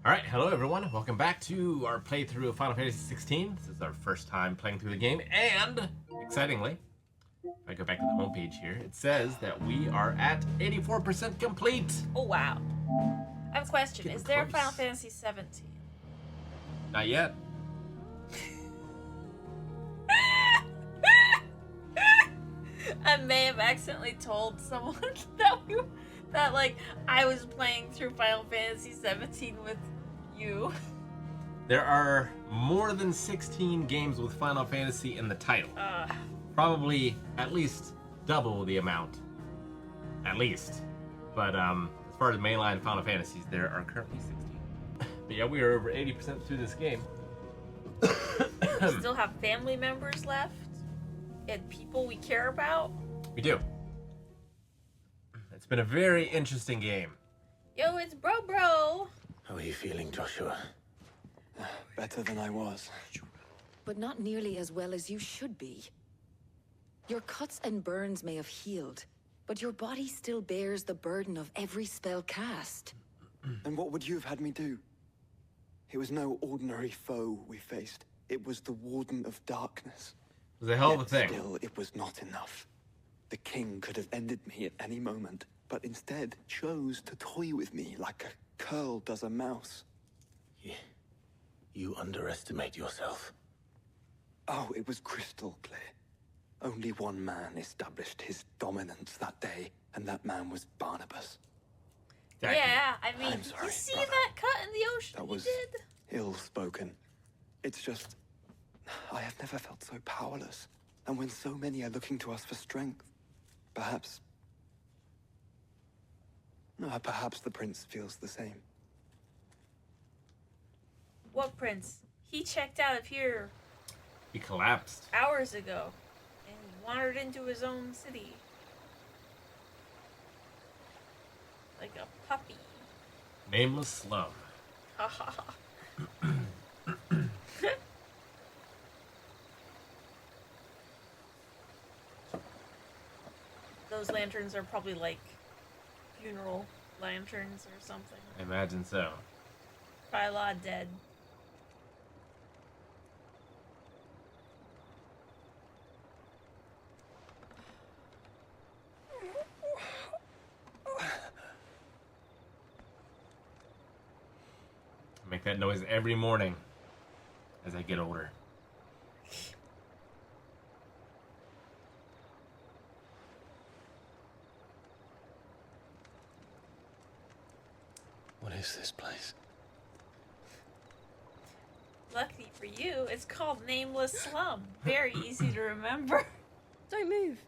Alright, hello everyone. Welcome back to our playthrough of Final Fantasy XVI. This is our first time playing through the game, and, excitingly, if I go back to the homepage here, it says that we are at 84% complete! Oh, wow. I have a question. Getting Is there a close. Final Fantasy 17? Not yet. I may have accidentally told someone that I was playing through Final Fantasy 17 with you. There are more than 16 games with Final Fantasy in the title. Probably at least double the amount. At least. But as far as mainline Final Fantasies, there are currently 16. But yeah, we are over 80% through this game. We still have family members left and people we care about. We do. It's been a very interesting game. Yo, it's bro. How are you feeling, Joshua? Better than I was. But not nearly as well as you should be. Your cuts and burns may have healed, but your body still bears the burden of every spell cast. And what would you have had me do? It was no ordinary foe we faced. It was the Warden of Darkness. It was a hell of a Yet thing. Still, it was not enough. The king could have ended me at any moment, but instead chose to toy with me like a curl does a mouse. You underestimate yourself. Oh, it was crystal clear. Only one man established his dominance that day, and that man was Barnabas. Exactly. Yeah, I mean, I'm sorry, you see brother. that cut in the ocean That was you did? ill-spoken. It's just, I have never felt so powerless. And when so many are looking to us for strength, perhaps the prince feels the same. What prince? He checked out of here He collapsed. hours ago and wandered into his own city. Like a puppy. Nameless Slum. Ha ha ha. Those lanterns are probably like funeral lanterns or something. I imagine so. Probably a lot of dead. I make that noise every morning as I get older. What is this place? Luckily for you, it's called Nameless Slum. Very easy to remember. Don't move.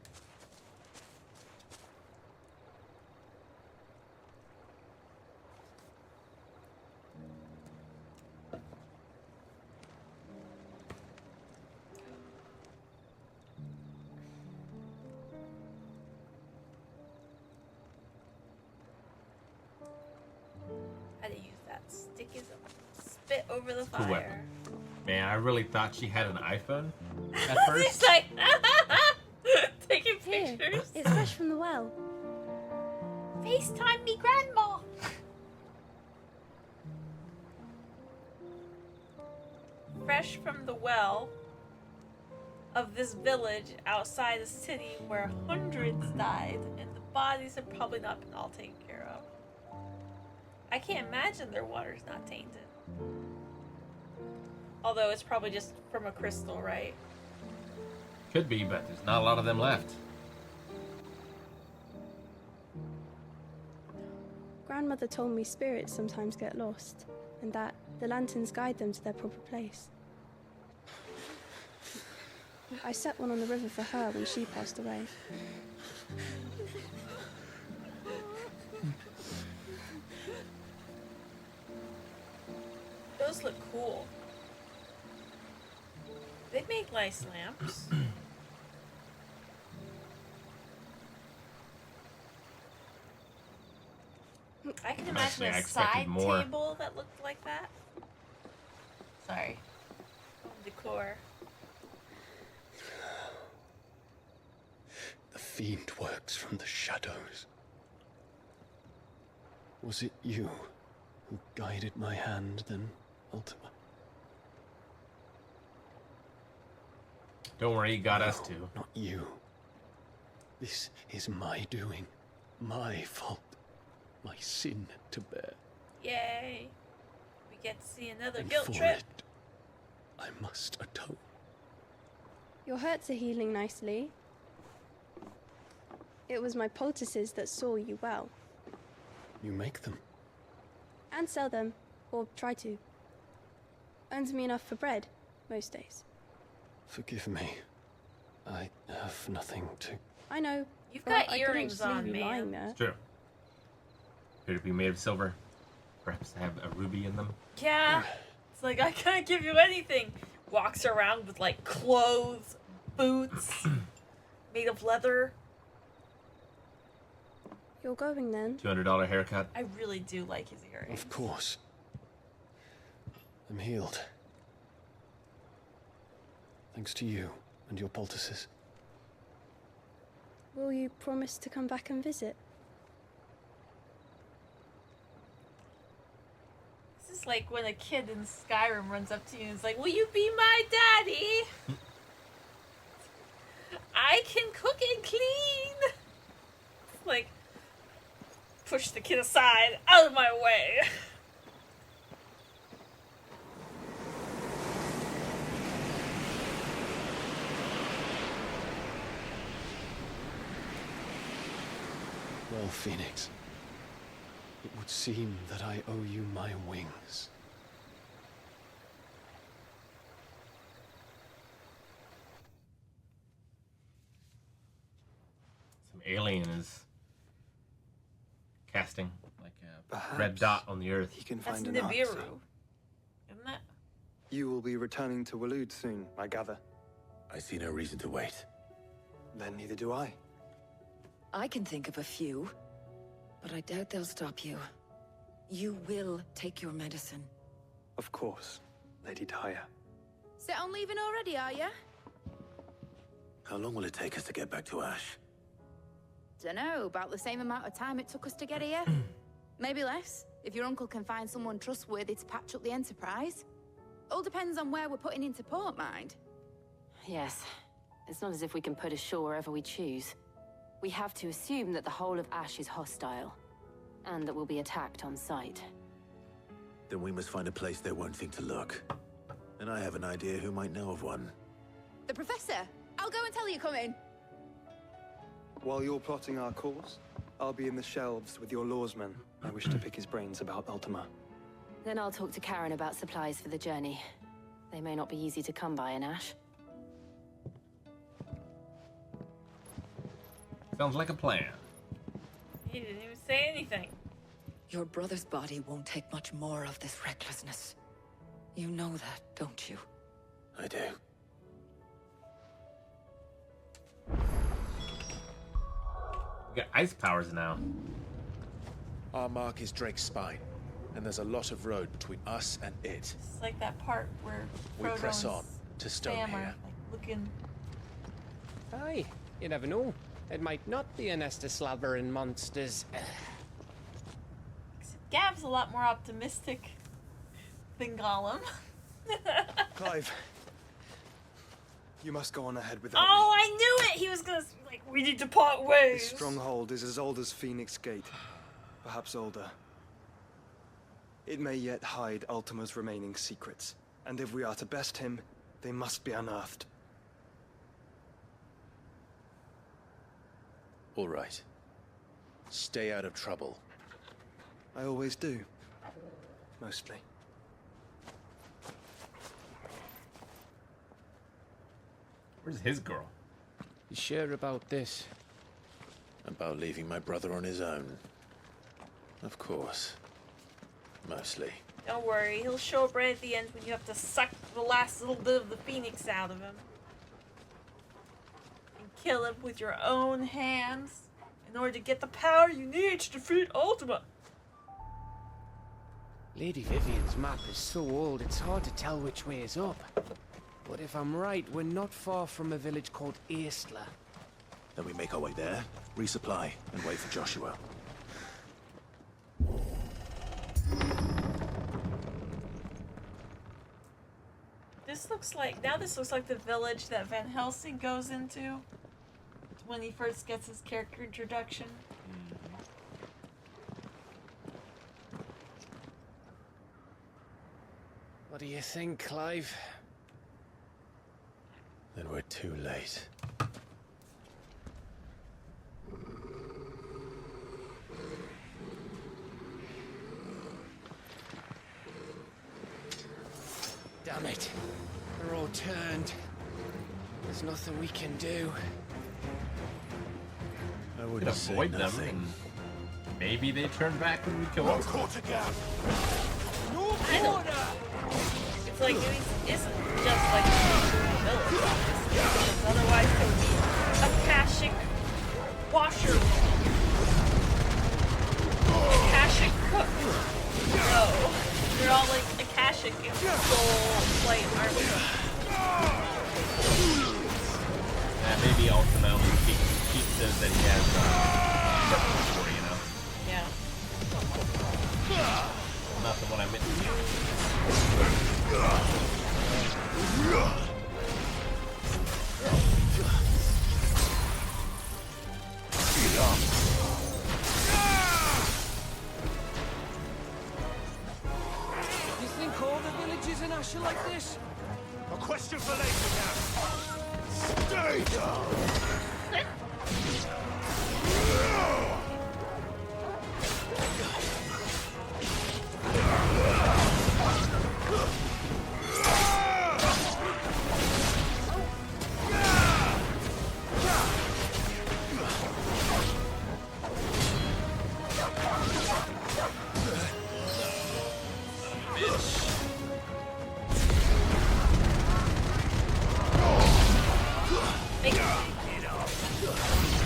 How to use that stick as a spit over the Cool fire. weapon. Man, I really thought she had an iPhone at He's first. like taking Here, pictures. it's fresh from the well. FaceTime me grandma. Fresh from the well of this village outside the city where hundreds died and the bodies have probably not been all taken care of. I can't imagine their water's not tainted. Although it's probably just from a crystal, right? Could be, but there's not a lot of them left. Grandmother told me spirits sometimes get lost, and that the lanterns guide them to their proper place. I set one on the river for her when she passed away. Those look cool. They make nice lamps. I can imagine Actually, I a expected side more. table that looked like that. Sorry. Home decor. The fiend works from the shadows. Was it you who guided my hand than Ultima. Don't worry, he got us too. Not you. This is my doing. My fault. My sin to bear. Yay. We get to see another And guilt for trip. it, I must atone. Your hurts are healing nicely. It was my poultices that saw you well. You make them. And sell them, or try to. Earns me enough for bread, most days. Forgive me. I have nothing to... I know. You've but got I couldn't earrings just leave on, you lying man. there. It's true. Could it be made of silver? Perhaps have a ruby in them? Yeah. It's like, I can't give you anything. Walks around with, like, clothes, boots, made of leather. You're going then? $200 haircut. I really do like his earrings. Of course. I'm healed. Thanks to you and your poultices. Will you promise to come back and visit? This is like when a kid in Skyrim runs up to you and is like, will you be my daddy? I can cook and clean. It's like, push the kid aside, out of my way. Well, Phoenix, it would seem that I owe you my wings. Some alien is casting like a red Perhaps dot on the earth. He can That's find an answer. Nibiru. Isn't that? You will be returning to Waloed soon, I gather. I see no reason to wait. Then neither do I. I can think of a few, but I doubt they'll stop you. You will take your medicine. Of course, Lady Daya. Set on leaving already, are ya? How long will it take us to get back to Ash? Dunno, about the same amount of time it took us to get here. Maybe less, if your uncle can find someone trustworthy to patch up the Enterprise. All depends on where we're putting into port, mind. Yes. It's not as if we can put ashore wherever we choose. We have to assume that the whole of Ash is hostile, and that we'll be attacked on sight. Then we must find a place they won't think to look. And I have an idea who might know of one. The Professor! I'll go and tell you come in. While you're plotting our course, I'll be in the shelves with your lawsman. I wish to pick his brains about Ultima. Then I'll talk to Karen about supplies for the journey. They may not be easy to come by in Ash. Sounds like a plan. He didn't even say anything. Your brother's body won't take much more of this recklessness. You know that, don't you? I do. We got ice powers now. Our mark is Drake's spine, and there's a lot of road between us and it. It's like that part where We Frodo press and on to Stone Sam are here. like looking. Aye, you never know. It might not be an Esta slabbering monsters. Gav's a lot more optimistic than Gollum. Clive, you must go on ahead without Oh, me. I knew it! He was gonna like, we need to part ways. This stronghold is as old as Phoenix Gate, perhaps older. It may yet hide Ultima's remaining secrets, and if we are to best him, they must be unearthed. All right. Stay out of trouble. I always do. Mostly. Where's his girl? You sure about this? About leaving my brother on his own. Of course. Mostly. Don't worry, he'll show up right at the end when you have to suck the last little bit of the phoenix out of him. And kill him with your own hands in order to get the power you need to defeat Ultima. Lady Vivian's map is so old it's hard to tell which way is up. But if I'm right, we're not far from a village called Esta. Then we make our way there, resupply, and wait for Joshua. This looks like the village that Van Helsing goes into when he first gets his character introduction. What do you think, Clive? Then we're too late. Damn it. They're all turned. There's nothing we can do. I We wouldn't could say avoid them, nothing. and maybe they turn back when we kill them. I don't. It's like it isn't just like a village, obviously, because otherwise there would be Akashic washer, Akashic cook. No, they're all like Akashic and soul light armor. Maybe Ultima only keeps those that he has purpose for, you know? Yeah. Not the one I meant to use. You think all the villages in Ash are like this? A question for later now. Stay down.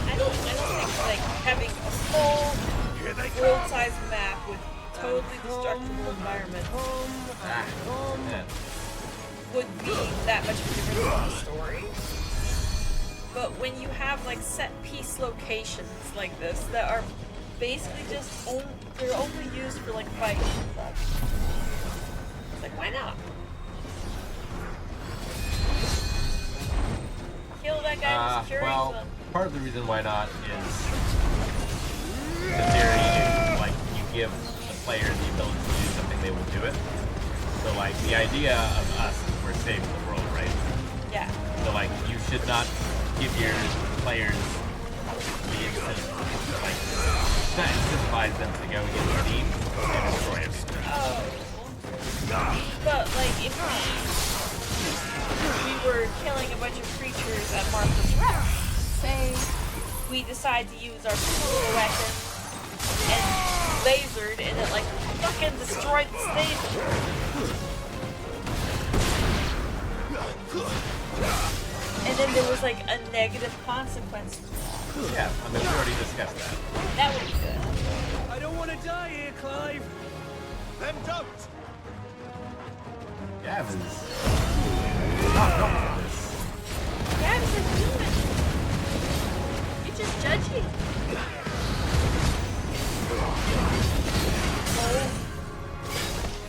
I don't think like having a full world-sized map with totally destructible environment would be that much of a difference in the story. But when you have like set piece locations like this that are basically just they're only used for like fighting and such, it's like why not? Kill that guy who's securing them. Part of the reason why not is the theory is like you give the player the ability to do something, they will do it. So like the idea of us is we're saving the world, right? Yeah. So like you should not give your players the incentive, like not incentivize them to go against the team and destroy it. Oh. But like if we were killing a bunch of creatures at Martha's Rest, say we decide to use our super weapon and lasered and it like fucking destroyed the station. And then there was like a negative consequence. Yeah, I mean we already discussed that. That would be good. I don't want to die here, Clive. Then don't. Gav is not going for this. Gav's a human. You're just judging. Oh.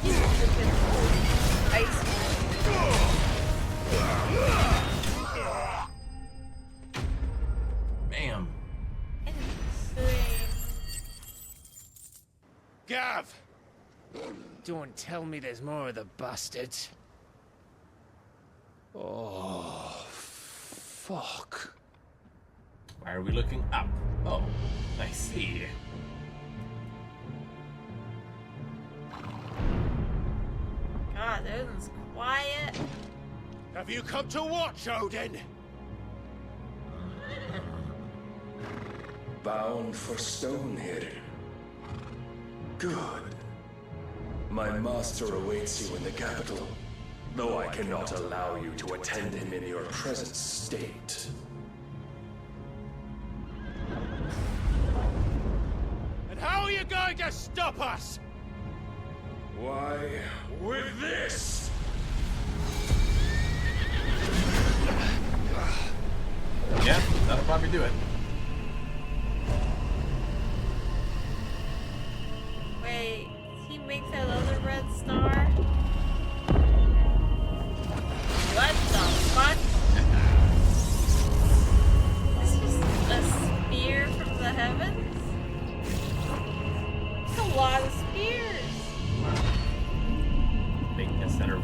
He's freaking ice. Bam. Gav! Don't tell me there's more of the bastards. Oh, fuck. Why are we looking up? Oh, I see. God, Odin's quiet. Have you come to watch, Odin? Bound for Stonehill. Good. My master awaits you in the capital, though I cannot allow you to attend him in your present state. And how are you going to stop us? Why, with this! Yeah, that'll probably do it. Wait, did he make that other red star?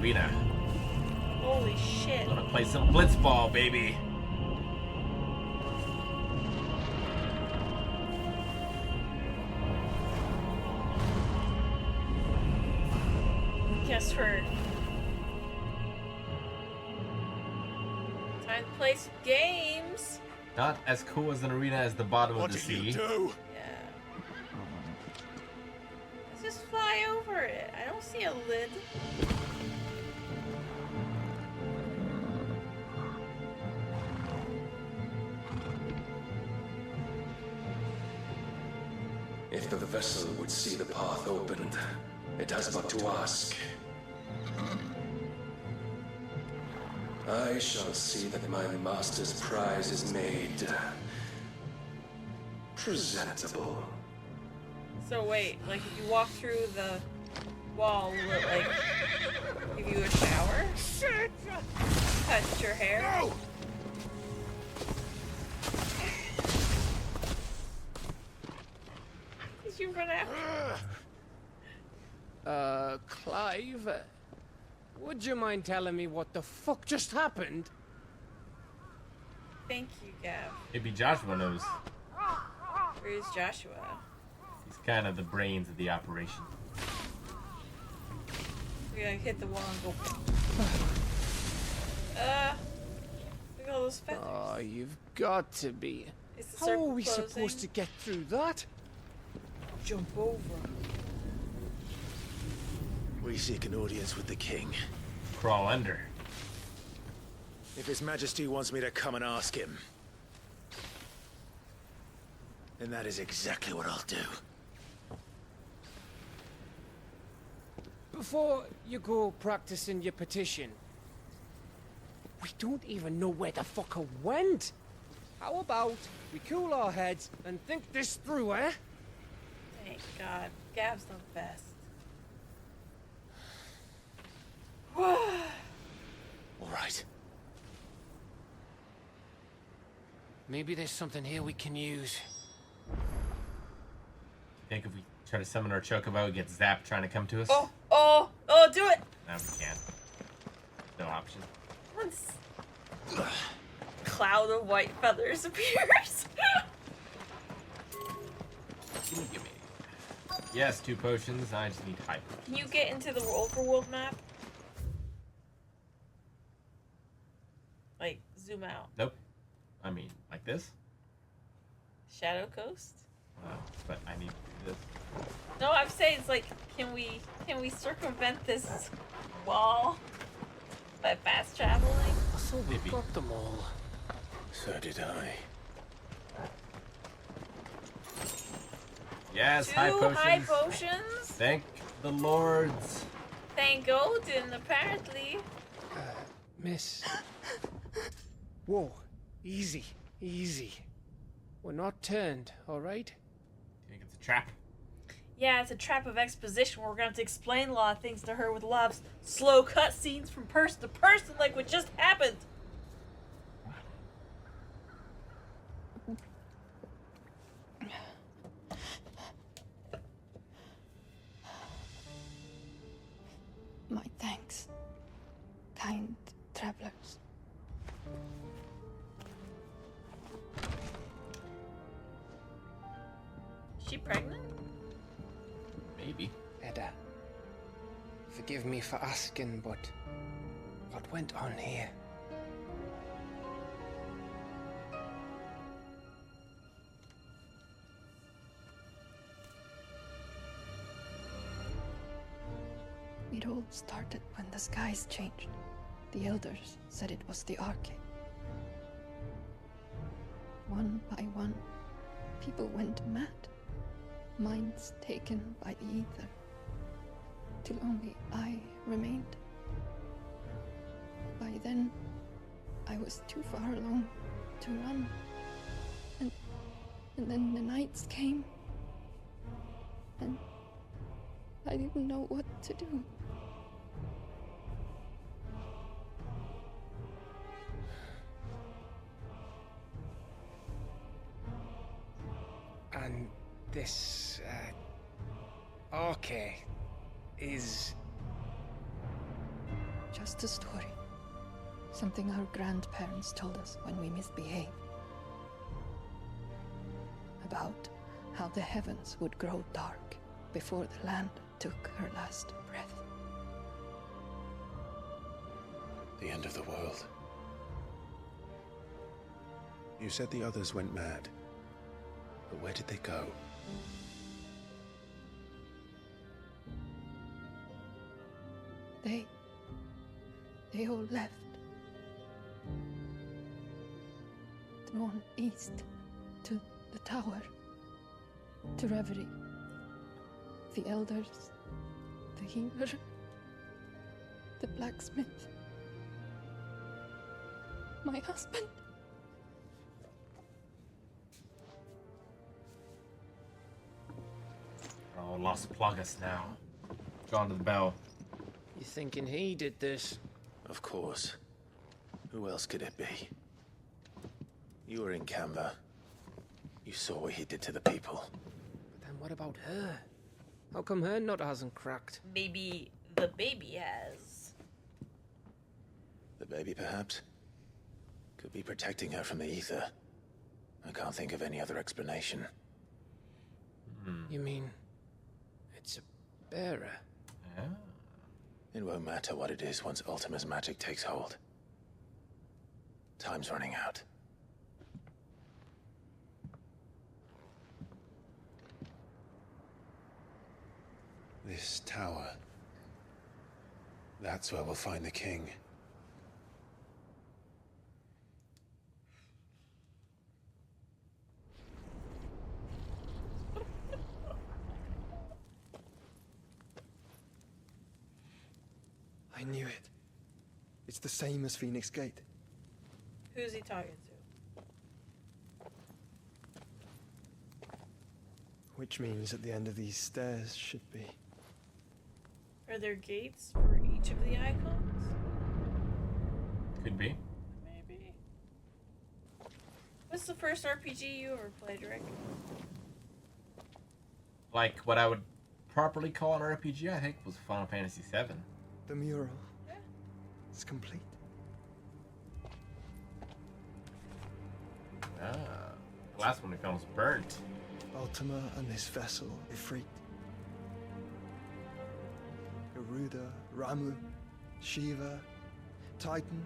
arena. Holy shit. Gonna play some blitzball, baby. Guess her. Time to play some games. Not as cool as an arena as the bottom of the sea. Yeah. Let's just fly over it. I don't see a lid. If the vessel would see the path opened, it has but to ask. I shall see that my master's prize is made presentable. So wait, like if you walk through the wall, will it like give you a shower? Touch your hair? No! Did you run out? Clive, would you mind telling me what the fuck just happened? Thank you, Gav. Maybe Joshua knows. Where's Joshua? He's kind of the brains of the operation. We're gonna hit the wall and go. Look at all those feathers. Oh, you've got to be. Is the How circle are we closing? supposed to get through that? Jump over. We seek an audience with the king. Crawl under. If His Majesty wants me to come and ask him, then that is exactly what I'll do. Before you go practicing your petition, we don't even know where the fucker went. How about we cool our heads and think this through, eh? Thank God. Gav's the best. All right. Maybe there's something here we can use. Think if we try to summon our chocobo, we get zapped trying to come to us? Oh, do it! No, we can't. No option. Once cloud of white feathers appears. Gimme. Yes, 2 potions. I just need high potions. Can you get into the overworld map? Like, zoom out. Nope. I mean, like this? Shadow Coast? But I need to do this. No, I'm saying it's like, can we circumvent this wall by fast traveling? I thought we got them all. So did I. Yes, 2 high potions. high potions? Thank the lords. Thank Odin, apparently. Miss. Whoa. Easy. Easy. We're not turned, alright? You think it's a trap? Yeah, it's a trap of exposition where we're gonna have to explain a lot of things to her with a lot of slow cutscenes from person to person like what just happened. My thanks, kind travelers. Is she pregnant? Maybe. Esta, forgive me for asking, but what went on here? It all started when the skies changed. The elders said it was the Arcade. One by one, people went mad. Minds taken by the ether. Till only I remained. By then, I was too far along to run. And then the nights came. And I didn't know what to do. And this, Arcade is... just a story. Something our grandparents told us when we misbehaved. About how the heavens would grow dark before the land took her last breath. The end of the world. You said the others went mad. But where did they go? They all left. Drawn east to the tower. To Reverie. The elders. The healer. The blacksmith. My husband. Oh, Los Plagas now. Gone to the bell. You thinking he did this? Of course. Who else could it be? You were in Canva. You saw what he did to the people. But then what about her? How come her nut hasn't cracked? Maybe the baby has. The baby, perhaps? Could be protecting her from the ether. I can't think of any other explanation. You mean... it's a bearer? Yeah. It won't matter what it is once Ultima's magic takes hold. Time's running out. This tower. That's where we'll find the king. I knew it. It's the same as Phoenix Gate. Who's he talking to? Which means at the end of these stairs should be. Are there gates for each of the icons? Could be. Maybe. What's the first RPG you ever played, Rick? Like what I would properly call an RPG, I think, was Final Fantasy VII. The mural. Yeah. It's complete. Ah, the last one we found was burnt. Ultima and this vessel, Ifrit. Garuda, Ramu, Shiva, Titan,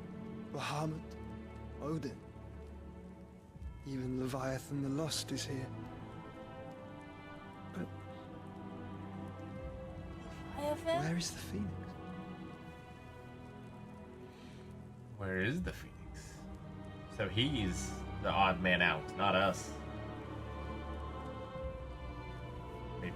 Bahamut, Odin. Even Leviathan the Lost is here. But where is the Phoenix? Where is the Phoenix? So he's the odd man out, not us. Maybe.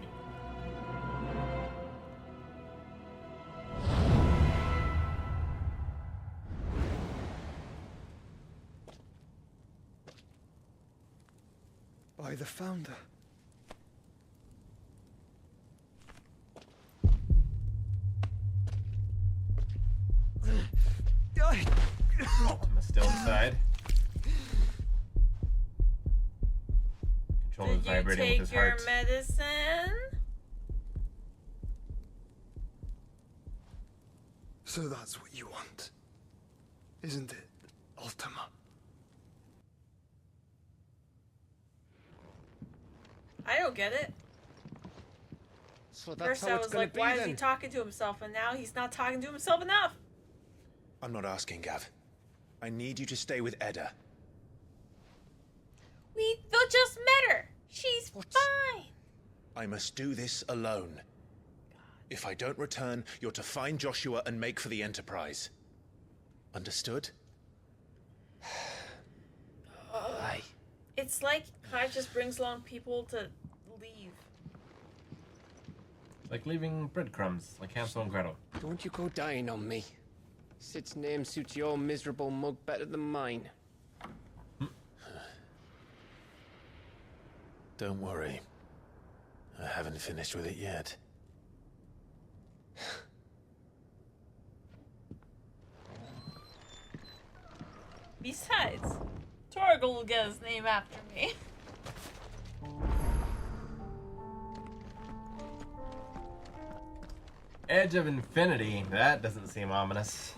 By the Founder. Ultima's still inside. Controller Did you vibrating with his take your heart. medicine? So that's what you want, isn't it, Ultima? I don't get it. So that's First how I it's was gonna like, be why then. is he talking to himself? And now he's not talking to himself enough. I'm not asking, Gav. I need you to stay with Eda. We just met her. She's fine. I must do this alone. If I don't return, you're to find Joshua and make for the Enterprise. Understood? Aye. It's like Clive just brings along people to leave. Like leaving breadcrumbs, like Hansel and Gretel. Don't you go dying on me. Sid's name suits your miserable mug better than mine. Don't worry. I haven't finished with it yet. Besides, Torgal will get his name after me. Edge of Infinity. That doesn't seem ominous.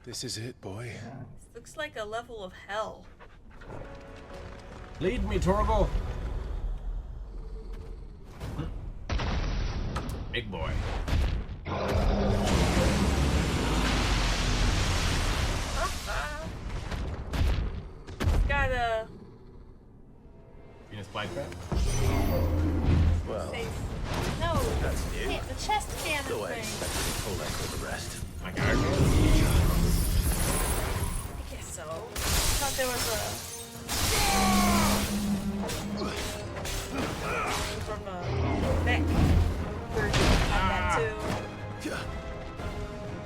This is it, boy. This looks like a level of hell. Lead me, Torgal. Big boy. Got a Venus flytrap? Well, no. that's new. The chest cannon Though I thing. expected to pull that for the rest. My guard. I guess so. I thought there was from a mech version of that too.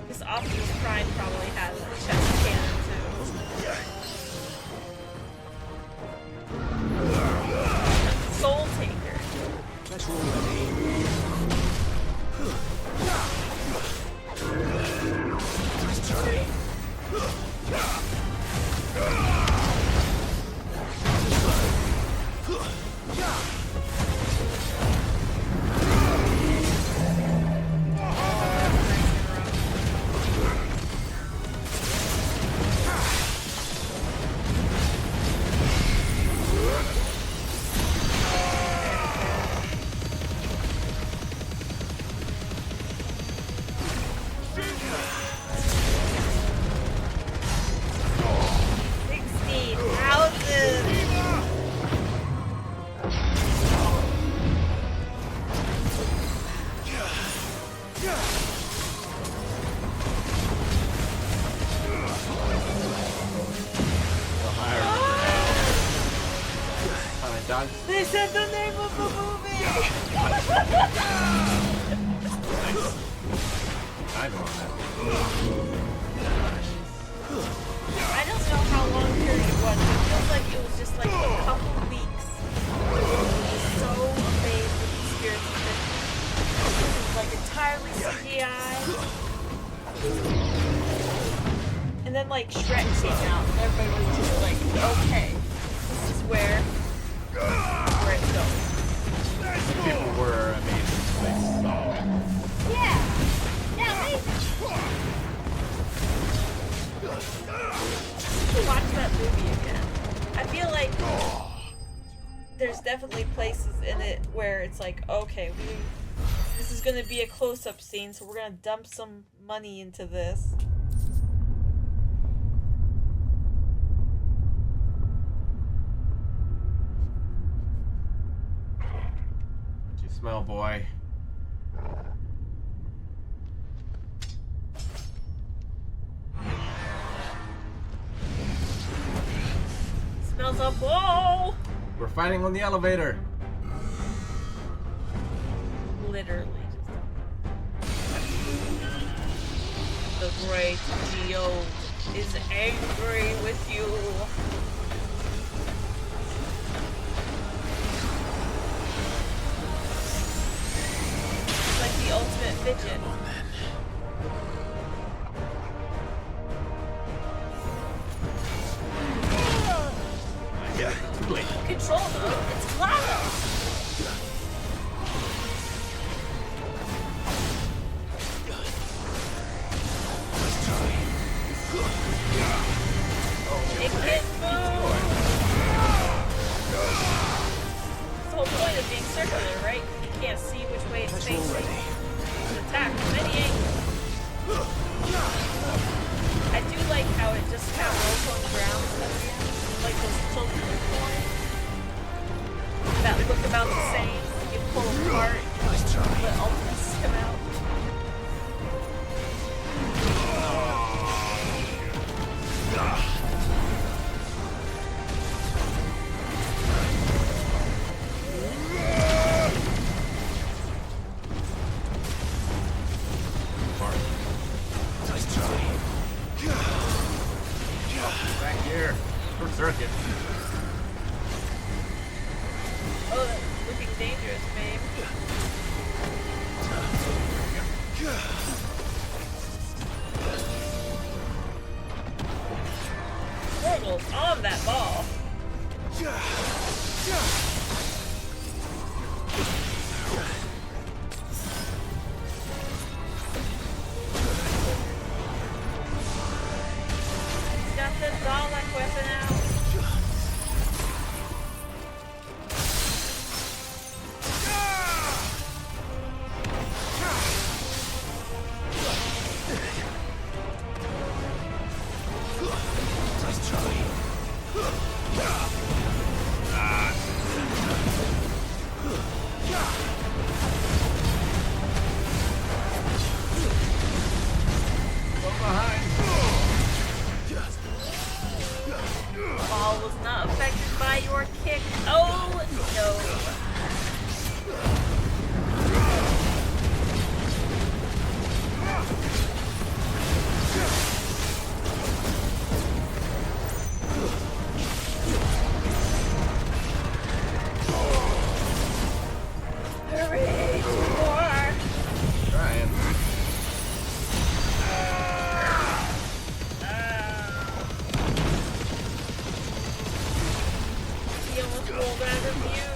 This Optimus Prime probably has a chest cannon too. Soul Taker. Let's roll that They said the name of the movie! I don't know. I don't know how long period it was. It feels like it was just like a couple weeks. I was so amazed with the spirits of it. It was like entirely CGI. And then like Shrek came out and everybody was just like, okay, this is where it's going. People were amazed when they saw it. Yeah! Yeah, watch that movie again. I feel like there's definitely places in it where it's like, okay, this is gonna be a close-up scene, so we're gonna dump some money into this. What you smell, boy? Smells a ball! We're fighting on the elevator. Literally. The great Geo is angry with you. It's like the ultimate fidget. Control mode, it's GLaDOS! It can't move! That's the whole point of being circular, right? You can't see which way it's facing. It's attack from any angle. I do like how it just kind of rolls on the ground, like those children's toys that look about the same. You pull apart, the ultimates come out. Back here. Short circuit. Oh, that's looking dangerous, babe. Portal's on that ball. Sonic weapon out. Let's try. Ball was not affected by your kick. Oh no. Hurry, more. Trying. He almost rolled out of you.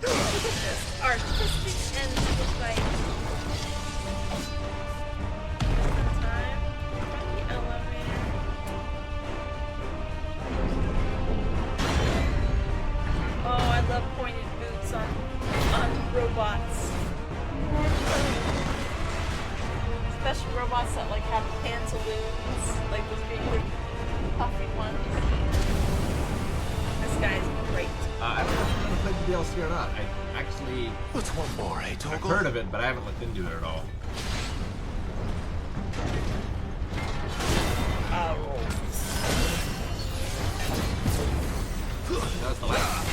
Look at this. Artistic end to the fight. Time for the elevator. Oh, I love pointed boots on robots. Especially robots that like have pantaloons, like those big puffy ones. This guy's great. I don't know if I'm gonna play the DLC or not. I actually What's one more, eh, I've Torgal? heard of it, but I haven't looked into it at all. That was the last.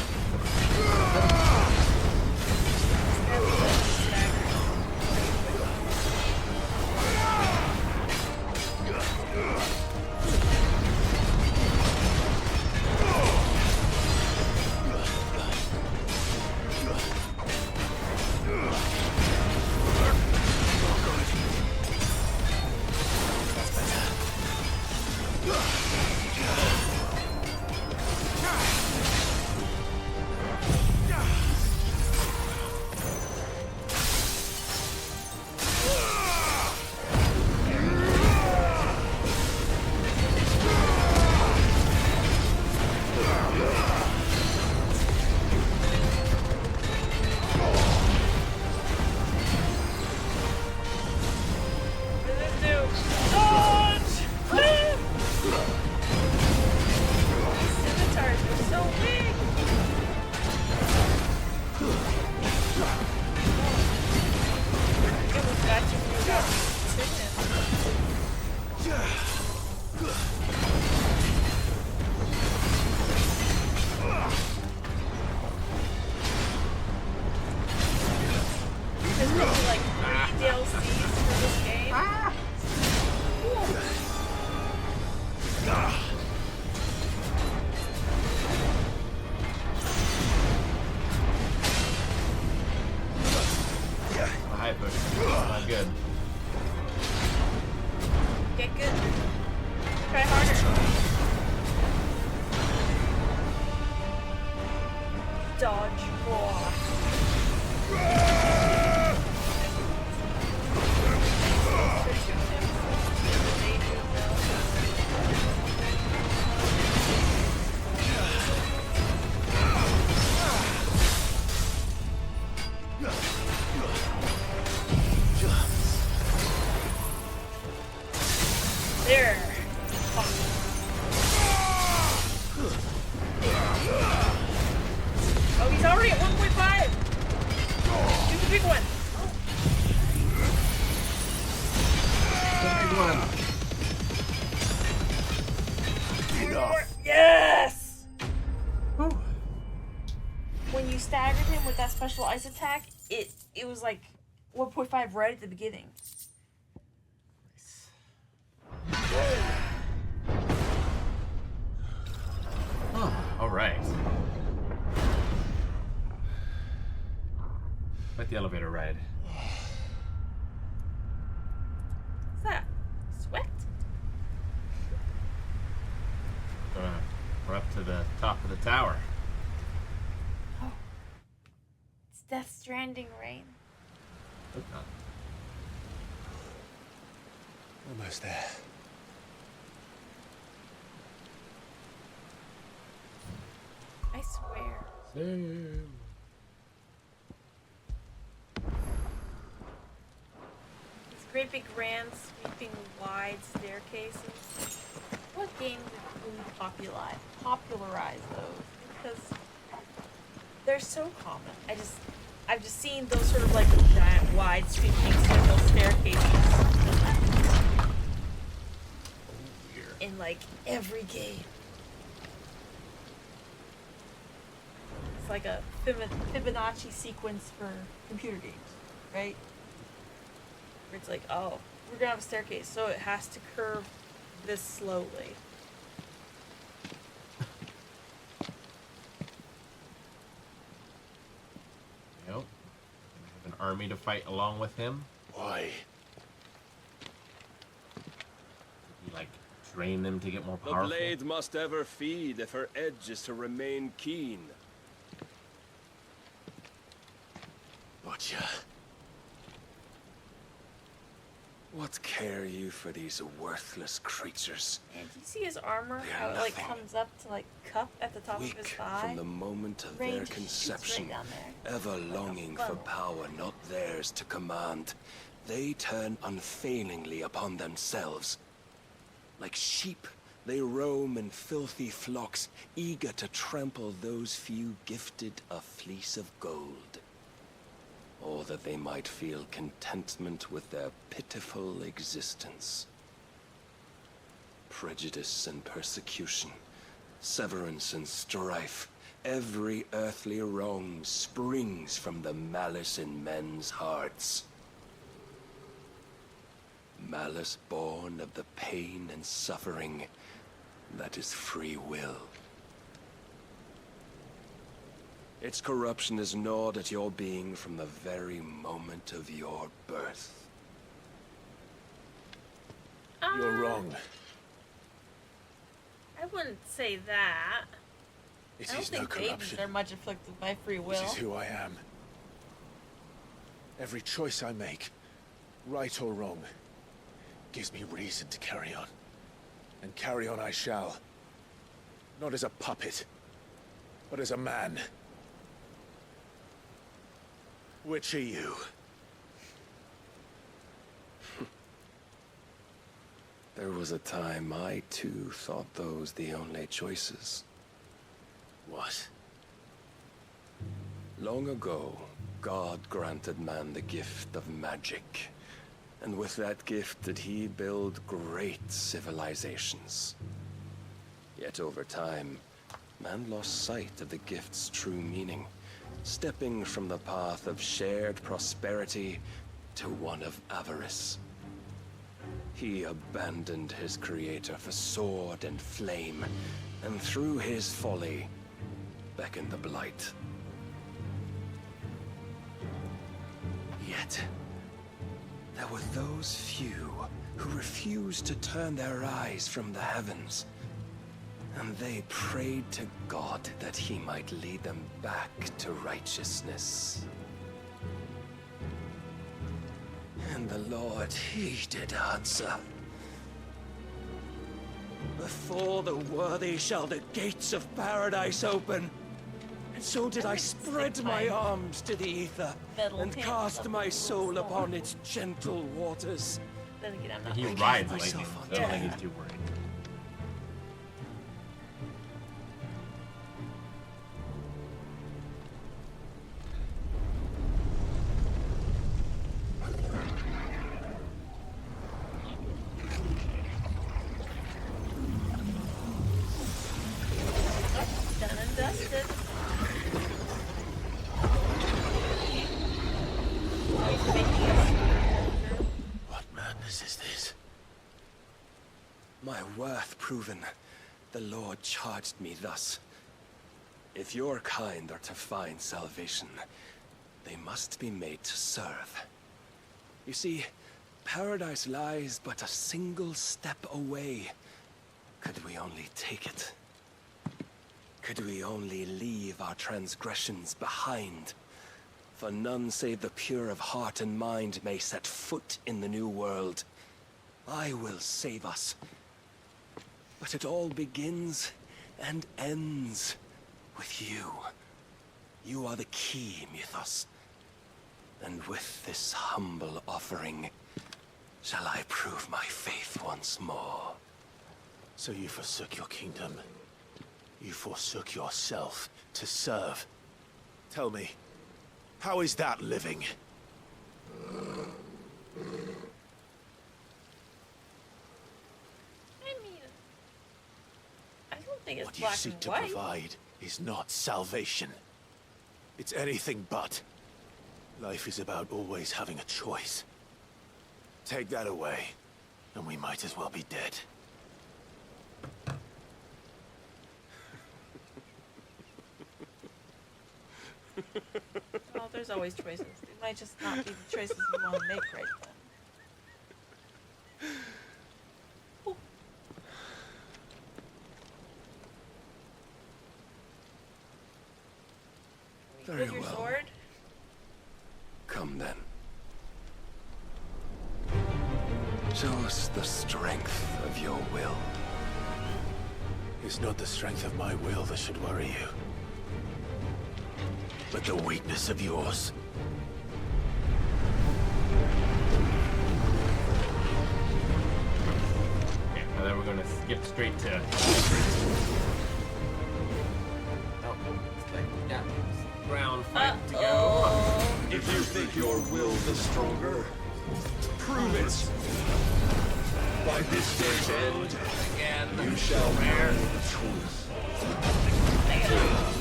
Special ice attack, it was like 1.5 right at the beginning. Oh, all right. Quite the elevator ride. What's that? Sweat? We're up to the top of the tower. Death Stranding rain. Okay. Almost there. I swear. Same. These great big grand sweeping wide staircases. What game did really popularize those? Because they're so common. I've just seen those sort of like giant wide sweeping circle staircases in like every game. It's like a Fibonacci sequence for computer games, right? Where it's like, oh, we're gonna have a staircase, so it has to curve this slowly. Yep. Have an army to fight along with him. Why? Did he like train them to get more The powerful? blade must ever feed if her edge is to remain keen. Butcher. What care you for these worthless creatures? And do you see his armor? They are How it like nothing. comes up to like cup at the top of his Weak thigh? from the moment of Range their shoots conception, right down there. ever Like a longing for funnel. power not theirs to command, they turn unfailingly upon themselves. Like sheep, they roam in filthy flocks, eager to trample those few gifted a fleece of gold. Or that they might feel contentment with their pitiful existence. Prejudice and persecution, severance and strife, every earthly wrong springs from the malice in men's hearts. Malice born of the pain and suffering that is free will. Its corruption is gnawed at your being from the very moment of your birth. You're wrong. I wouldn't say that. It I don't is no think babies corruption. are much afflicted by free will. This is who I am. Every choice I make, right or wrong, gives me reason to carry on. And carry on I shall. Not as a puppet, but as a man. Which are you? There was a time I too thought those the only choices. What? Long ago, God granted man the gift of magic. And with that gift did he build great civilizations. Yet over time, man lost sight of the gift's true meaning, stepping from the path of shared prosperity to one of avarice. He abandoned his creator for sword and flame, and through his folly, beckoned the blight. Yet, there were those few who refused to turn their eyes from the heavens, and they prayed to God that he might lead them back to righteousness. And the Lord, he did answer. Before the worthy shall the gates of paradise open. And so did I spread my arms to the ether and cast my soul upon its gentle waters. Then again, I'm not He thinking rides of lightning. myself. I don't think he's too worried. Done and dusted. What madness is this? My worth proven, the Lord charged me thus. If your kind are to find salvation, they must be made to serve. You see, paradise lies but a single step away. Could we only take it? Could we only leave our transgressions behind? For none save the pure of heart and mind may set foot in the new world. I will save us. But it all begins and ends with you. You are the key, Mythos. And with this humble offering, shall I prove my faith once more. So you forsook your kingdom. You forsook yourself to serve. Tell me, how is that living? I don't think it's what you black seek and to white. provide is not salvation. It's anything but. Life is about always having a choice. Take that away, and we might as well be dead. Well, there's always choices. It might just not be the choices you want to make right then. Ooh. Very With your well. sword? Come then. Show us the strength of your will. It's not the strength of my will that should worry you, but the weakness of yours. Okay, and then we're gonna skip straight to. Oh, looks like we got ground fight to go. If you think your will the stronger, prove it. By this day's end, Again, you shall know the truth.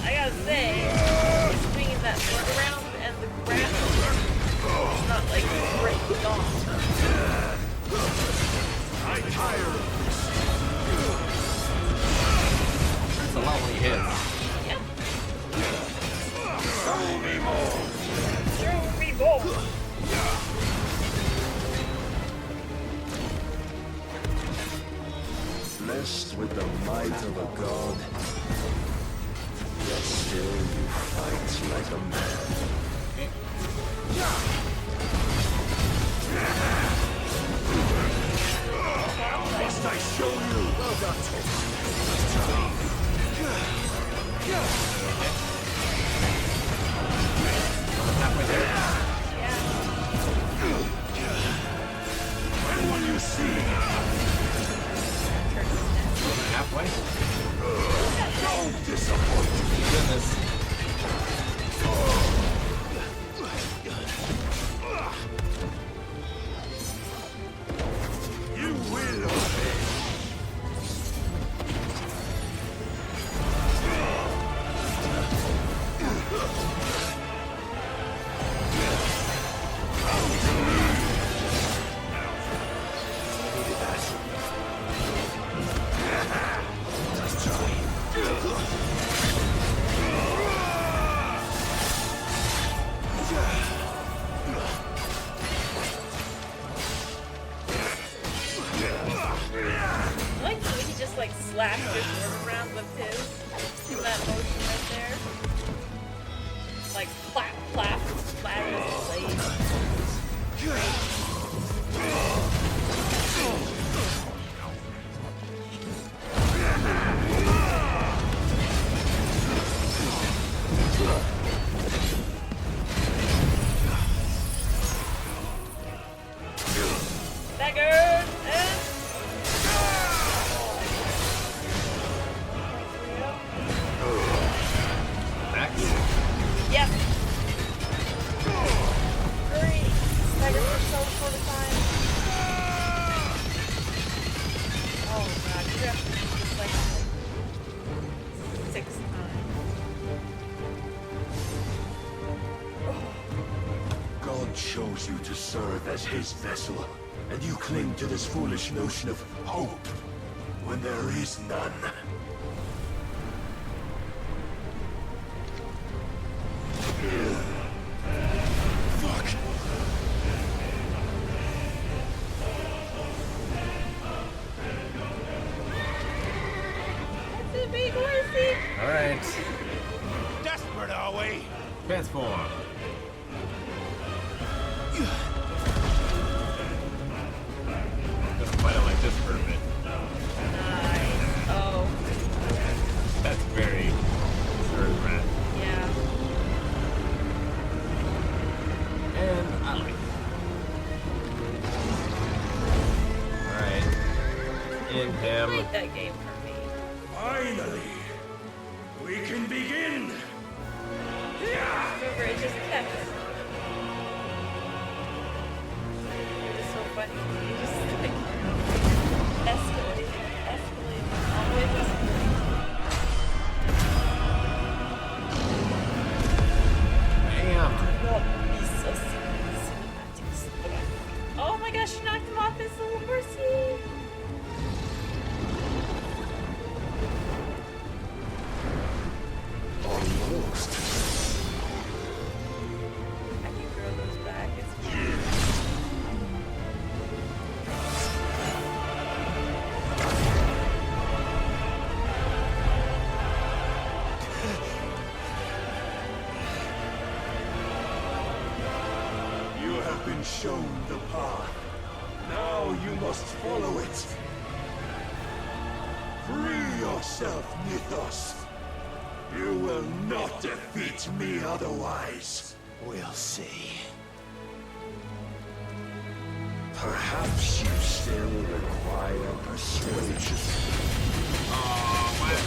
I gotta say, swinging that sword around and the ground is not like breaking off. I'm tired of this. That's a lot when he hits. Yep. Show me more. Show me more. Blessed with the might of a god, yet still you fight like a man. Must I show you? Well done, Halfway there. And when you see, Halfway. don't disappoint me. Goodness. You will obey. I like the way he just like slapped his sword around with his in that motion right there. Like clap, clap, slap his blade. Daggers and Back. yep. Hurry! Daggers for so short a time. Oh god, you have to do this like 6 times. God chose you to serve as his vessel, and you cling to this foolish notion of hope when there is none. Fuck! That's a big horsey! All right. Desperate, are we? Transform. Gonna fight it like this for a bit. Nice. Oh. That's very deserved, man. Yeah. And I like it. Alright. In him. Played that game for me. Finally, we can begin. Remember, it just kept. It was so funny. You just like escalated. Always escalated. Damn. Not be so cinematics. Okay. Oh my gosh, she knocked him off his little horsey. Almost. I can grow those back. It's fine. You have been shown the path. Now you must follow it. Free yourself, Mythos. You will not defeat me otherwise. We'll see. Perhaps you still require persuasion. Oh, what?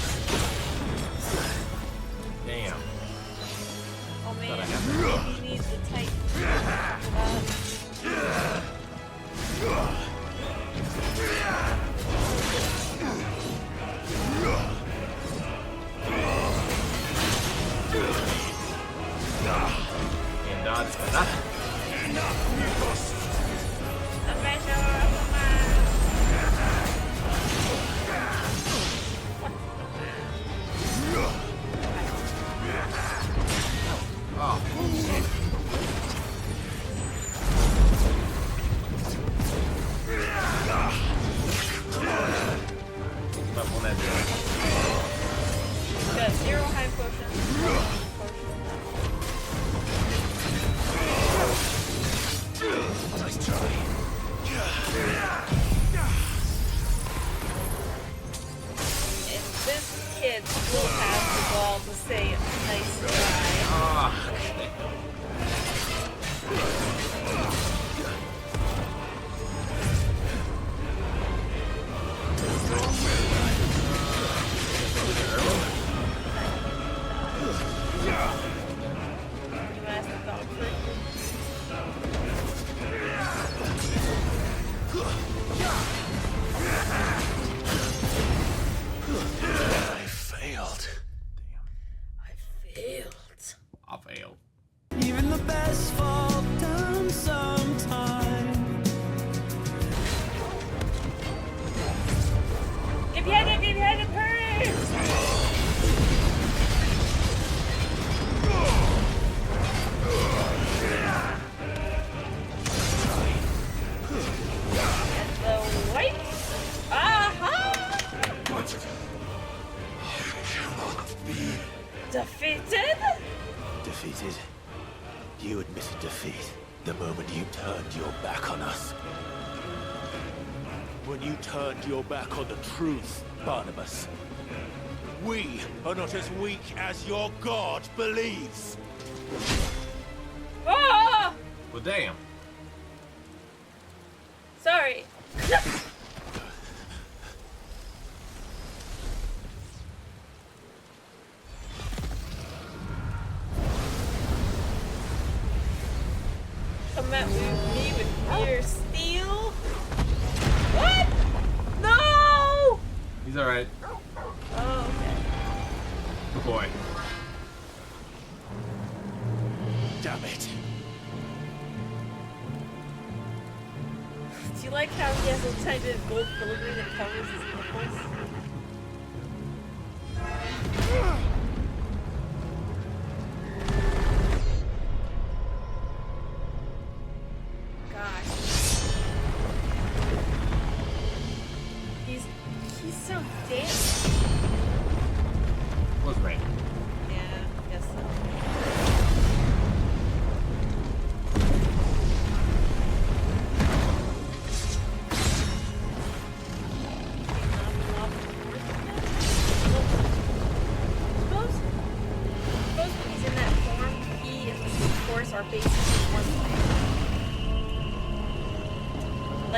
Damn. Oh man, Thought I had he needs the tight. And dodge for nothing. Oh, shit. Up on that joint. Got 0 high potions. Nice try. And this kid will have the gall to say nice try. Ah. You asked the dog first. I failed. I failed. Even the best fall down sometime. Get behind him, hurry! And the white. Aha! What? Cannot be. Defeated? Defeated? You admitted defeat the moment you turned your back on us. When you turned your back on the truth, Barnabas. We are not as weak as your god believes. Oh! Well, damn. Sorry. Come at me with your steel. What? No! He's alright. Oh, okay. Good boy. Damn it. Do you like how he has a tiny bit of gold filigree that covers his nipples? Gosh. He's so damn. Was right. Yeah, I guess so.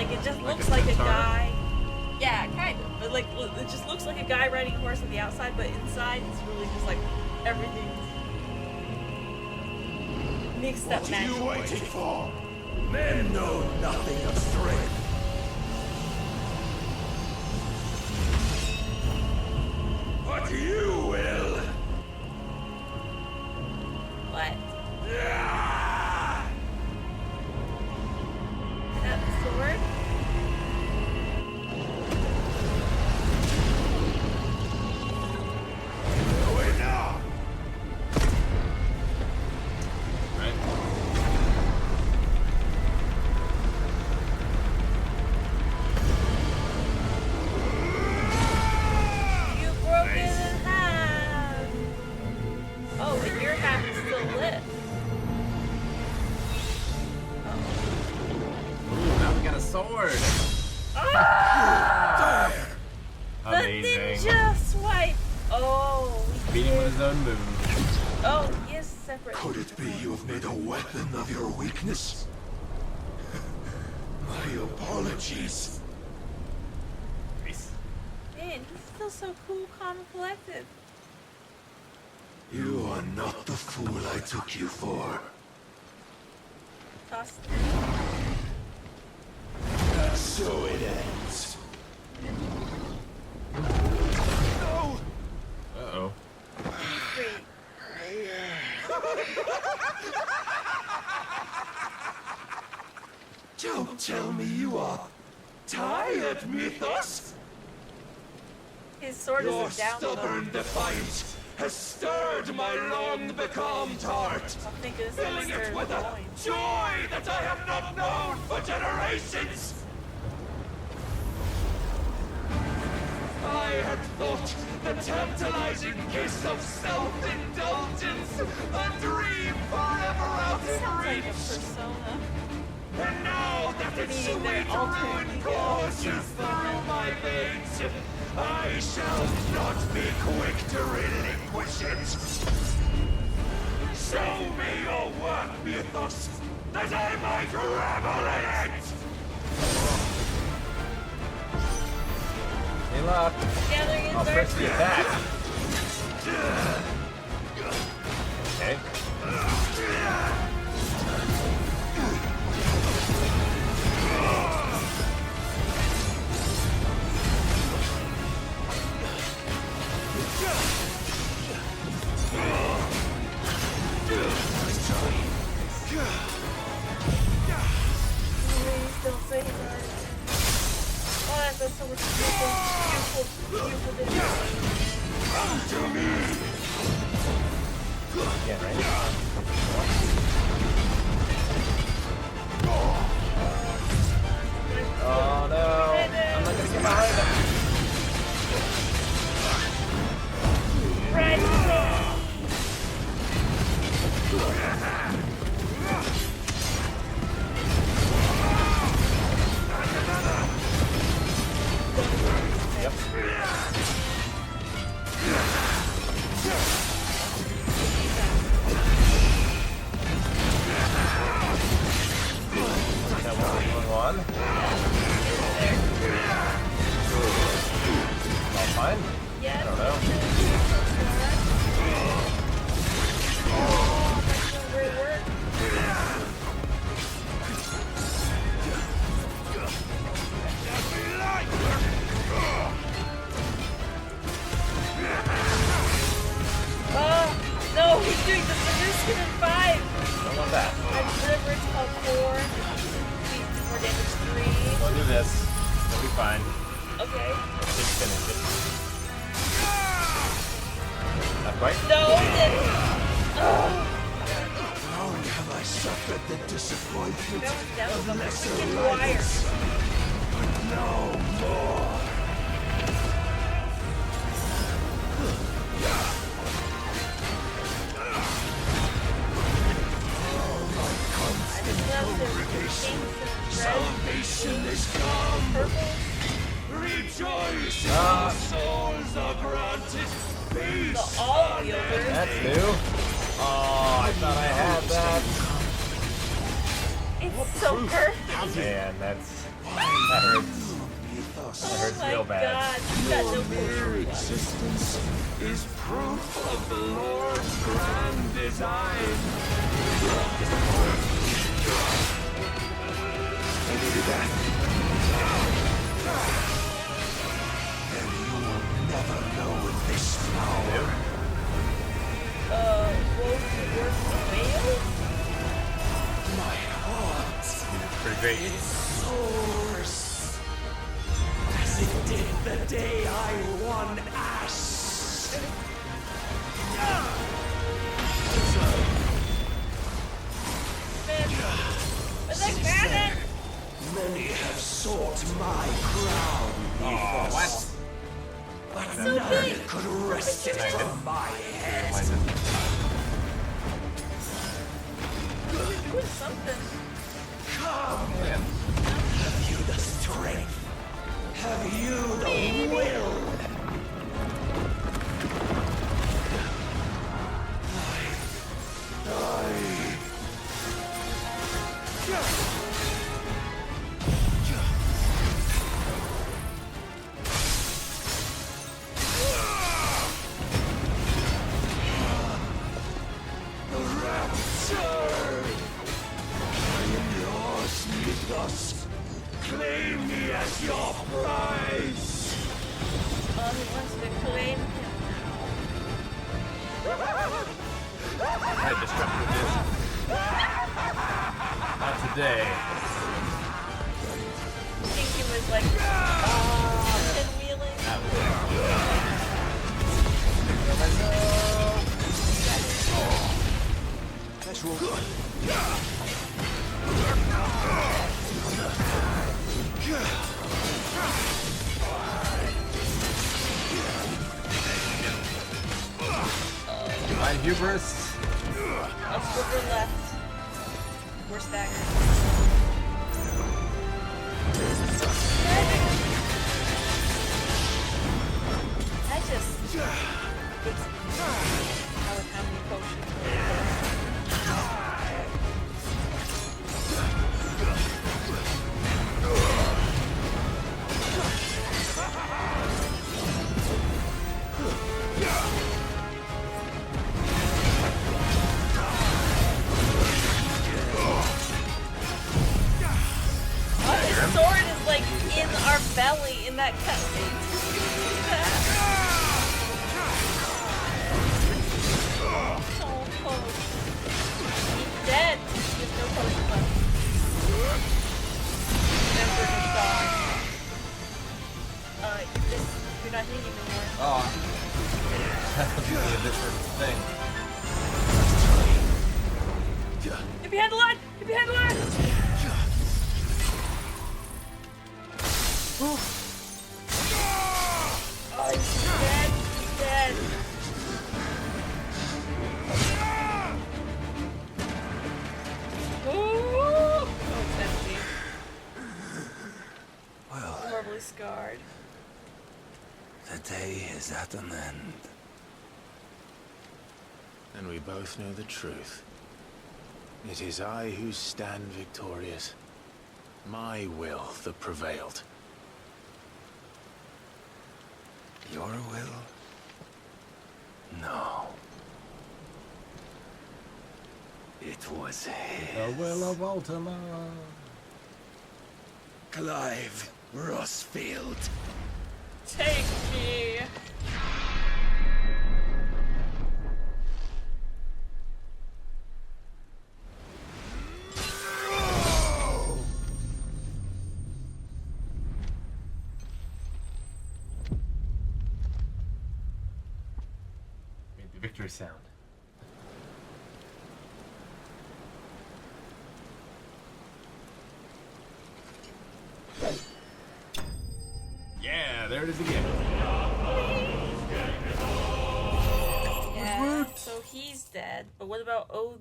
Like, it just Like looks a like a starter? guy. Yeah, kind of. But, like, it just looks like a guy riding a horse on the outside, but inside, it's really just, like, everything's mixed up. What are you waiting for? Men know nothing of strength. But you will. What? Yeah! That sword? Wait now! Right. You broke it in half. Oh, but your half is still lit. Ooh, now we got a sword. Ah! The Amazing. ninja swipe. Oh. Beating with his own move. Oh, he is separate. Could it be you have made a weapon of your weakness? My apologies. Man, he's still so cool, calm, and collected. You are not the fool I took you for. Toss. And so it ends. No! Uh-oh. Don't tell me you are tired, Mythos. His sword Your is down stubborn defiance has stirred my long-becalmed heart, filling it with a joy that I have not known for generations. I had thought the tantalizing kiss of self-indulgence a dream forever out of reach. And now that its sweet ruin courses through my veins, I shall not be quick to relinquish it. Show me your work, Mythos, that I might revel in it! Hey, look. I'll press the attack. Okay. Please don't say that. Oh, that does so much beautiful damage. Come to me! Again, right? Oh no! I'm not gonna get behind him. Right away. Yep. That one. All fine? Yes. I don't know. Oh, that's some great work. Oh, no, he's doing the Skin in 5. I don't want that. I'm whatever it's called 4. More damage 3. We'll do this. We'll be fine. Okay. Just finish it. Not quite? No, it didn't. Long have I suffered the disappointment of lesser wire. rivals, but no more. All my constant congregation, salvation is come. Rejoice, your souls are granted peace. That's new. Oh, I thought I had that. It's so perfect. Man, that's That hurts. That hurts Oh my real bad. God, you got no Mere potion. existence is proof of the Lord's grand design. I needed that. And you will never know this power. Wolf worth the whale? My heart. Pretty great. It soars. As it did the day I won Ash. Many have sought my crown before. What? But none could wrest it from my head. You're doing something. Come. Have you the strength? Have you the will? Claim me as your prize! He wants to claim him I disrupted this. Not today. I think he was like, pinwheeling. That was Let's roll. my hubris. A sliver left. We're staggered. I just... How many potions? His sword is like in our belly in that cutscene. Oh, close. He's dead. There's no potion left. Remember the song. You're not hitting anymore. Oh. That would be a different thing. Get behind the line! Get behind the line! Oh, he's dead. He's dead. Oh, it's empty. Well, Horribly scarred. the day is at an end. And we both know the truth. It is I who stand victorious. My will that prevailed. Your will? No. It was his. The will of Ultima. Clive Rossfield. Take me. Made the victory sound. Yeah, there it is again. Yeah, so he's dead. But what about Odin?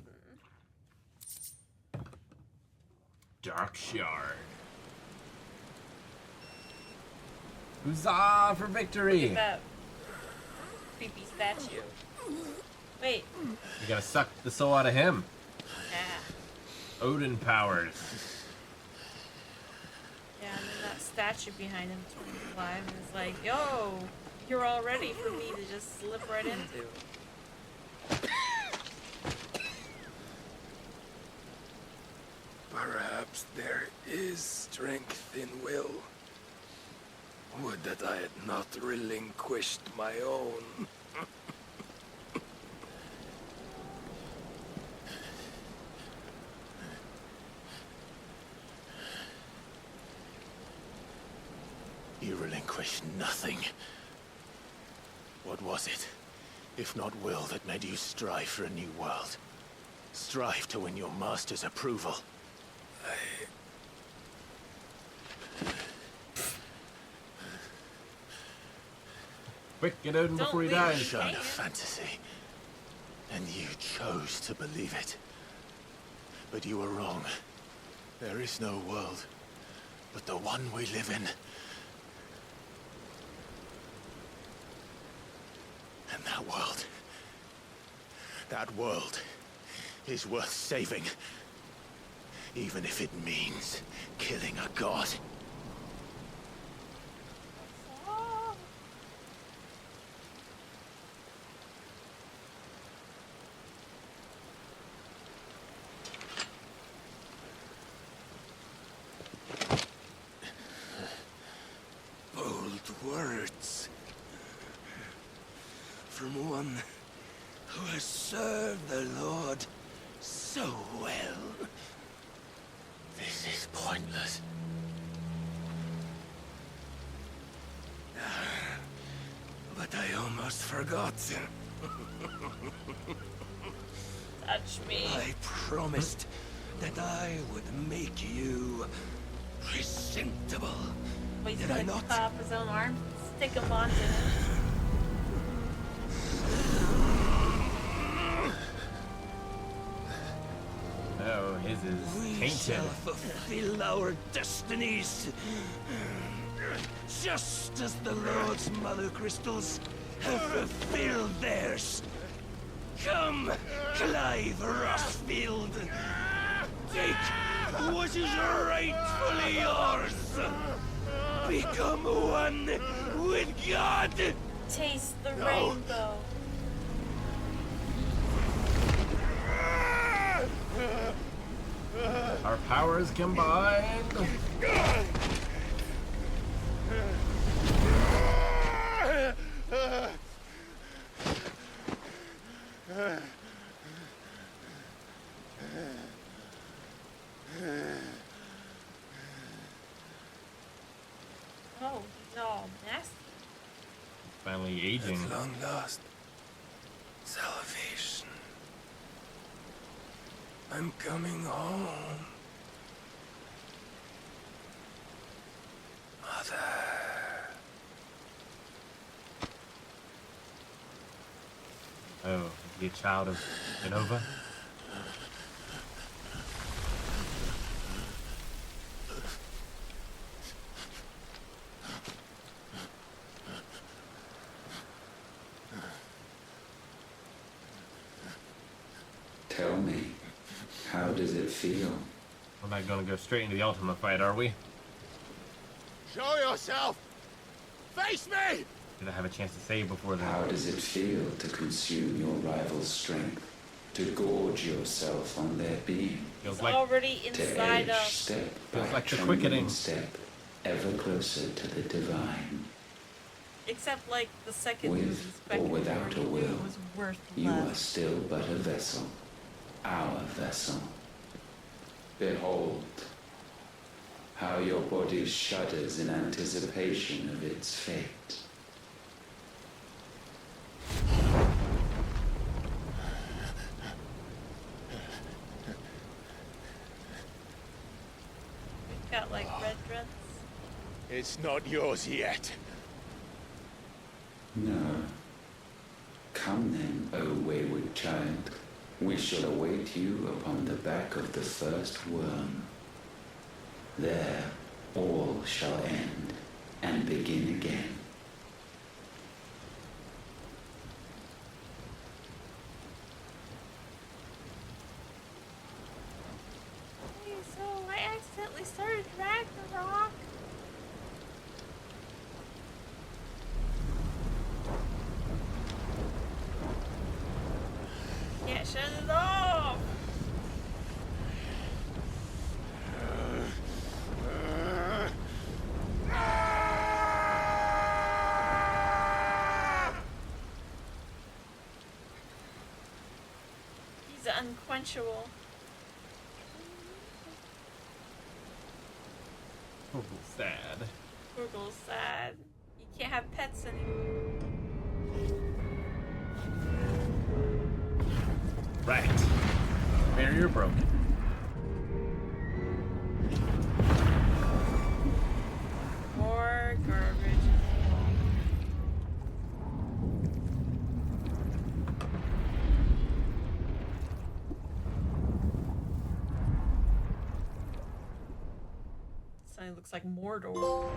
Dark Shard. Huzzah for victory! Look at that creepy statue. Wait. You gotta suck the soul out of him. Yeah. Odin powers. Yeah, and then that statue behind him turns alive and is like, yo, you're all ready for me to just slip right into. Perhaps there is strength in will. Would that I had not relinquished my own. You relinquished nothing. What was it, if not will, that made you strive for a new world? Strive to win your master's approval? Quick, get Odin before he dies. Shown a fantasy, and you chose to believe it. But you were wrong. There is no world, but the one we live in. And that world is worth saving. Even if it means killing a god. Bold words. From one who has served the Lord so well. This is pointless. But I almost forgot. Touch me. I promised that I would make you presentable. Wait, Did I not? Cut off his own arm, stick him onto him. Oh, his is We tainted. shall fulfill our destinies. Just as the Lord's Mother Crystals have fulfilled theirs. Come, Clive Rossfield. Take what is rightfully yours. Become one with God. Taste the rainbow. Our powers combined. Oh, he's all nasty. Finally aging. At long last, salvation. I'm coming home. Mother. Oh, is he a child of Genova? Tell me, how does it feel? We're not gonna go straight into the Ultima fight, are we? Show yourself! Face me! Did I have a chance to save before then? How does it feel to consume your rival's strength? To gorge yourself on their beam? Feels It's like already To inside edge of. step Feels by like the trembling quickening. step, ever closer to the divine. Except like the second With movie, or without a will, it was worth you are less. still but a vessel. Our vessel. Behold, how your body shudders in anticipation of its fate. Got like red dreads. It's not yours yet. No. Come then, O wayward child. We shall await you upon the back of the first worm. There, all shall end and begin again. Hey, so I accidentally started Ragnarok. Shut it off! He's unquenchable. Sad. Frugal's sad. You can't have pets anymore. Right. Barrier broken. More garbage. Something looks like Mordor.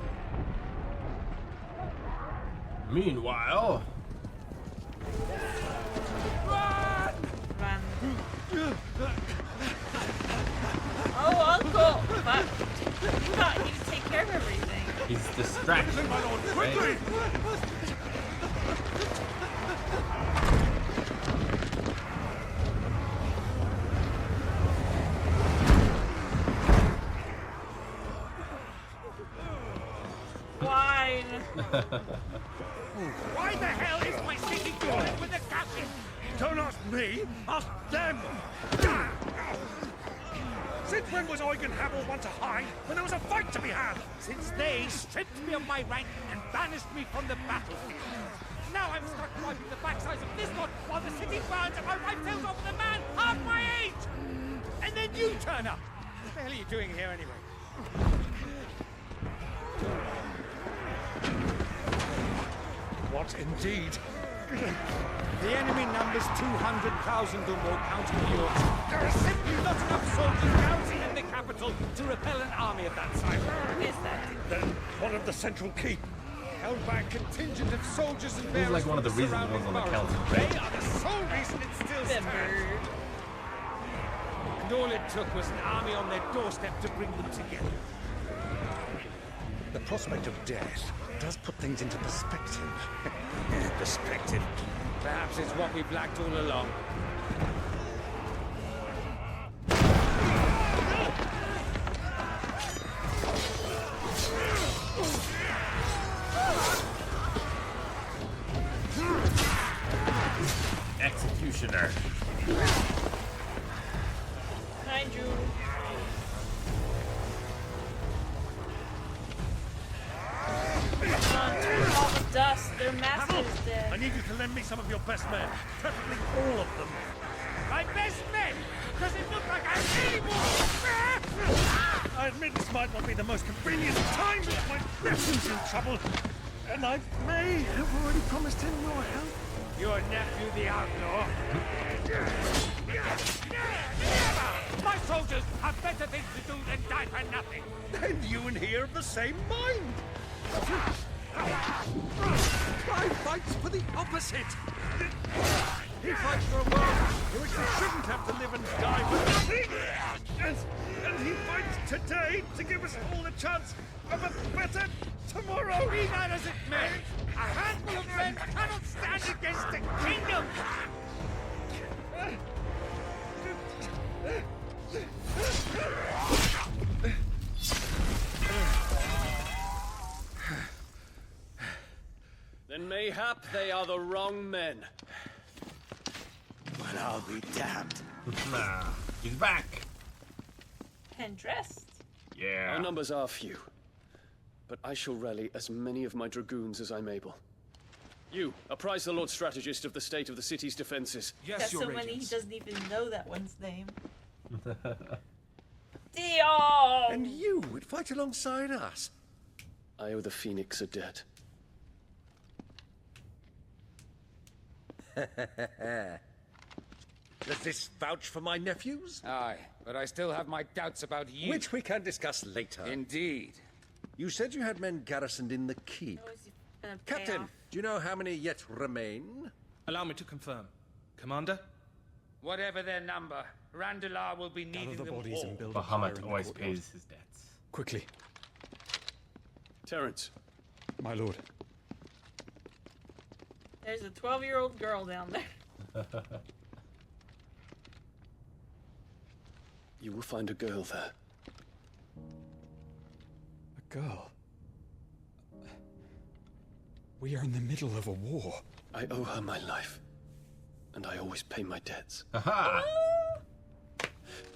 Meanwhile, Run! Oh, Uncle! But you thought he would take care of everything. he's distracted. Right? Wine! Why the hell is my city going with the captain? Don't ask me, ask them! Since when was Eugen Havel one to hide when there was a fight to be had? Since they stripped me of my rank and banished me from the battlefield. Now I'm stuck wiping the backsides of this lot while the city burns and my wife tells off the man half my age! And then you turn up! What the hell are you doing here anyway? What indeed? The enemy numbers 200,000 or more, counting yours. There are simply not enough soldiers garrisoned in the capital to repel an army of that size. Who is that? Then one of the central keep, held by a contingent of soldiers and He's bearers like one of the from reasonable ones on the surrounding council. boroughs. They are the sole reason it still stands. And all it took was an army on their doorstep to bring them together. The prospect of death does put things into perspective. Perspective. Perhaps it's what we've lacked all along. Executioner. Behind you. Turn all the dust. Their master is dead. I need you to lend me some of your best men. Preferably all of them. My best men? Does it look like I need more? I admit this might not be the most convenient time, but my nephew's in trouble. And I may have already promised him your help. Your nephew, the outlaw? Never! My soldiers have better things to do than die for nothing. Then you and he are of the same mind. I fights for the opposite. He fights for a world in which we shouldn't have to live and die for nothing. And he fights today to give us all the chance of a better tomorrow. Be that as it may, a handful of men cannot stand against a kingdom. Then mayhap they are the wrong men. Well, I'll be damned. Nah, he's back. And dressed. Yeah. Our numbers are few, but I shall rally as many of my dragoons as I'm able. You, apprise the Lord Strategist of the state of the city's defenses. That's so many he doesn't even know that one's name. Dion! And you would fight alongside us. I owe the Phoenix a debt. Does this vouch for my nephews? Aye, but I still have my doubts about you. Which we can discuss later. Indeed. You said you had men garrisoned in the keep. Captain, do you know how many yet remain? Allow me to confirm. Commander? Whatever their number, Randalar will be needing them all. Bahamut always pays his debts. Quickly. Terrence. My lord. There's a 12-year-old girl down there. You will find a girl there. A girl? We are in the middle of a war. I owe her my life, and I always pay my debts. Aha!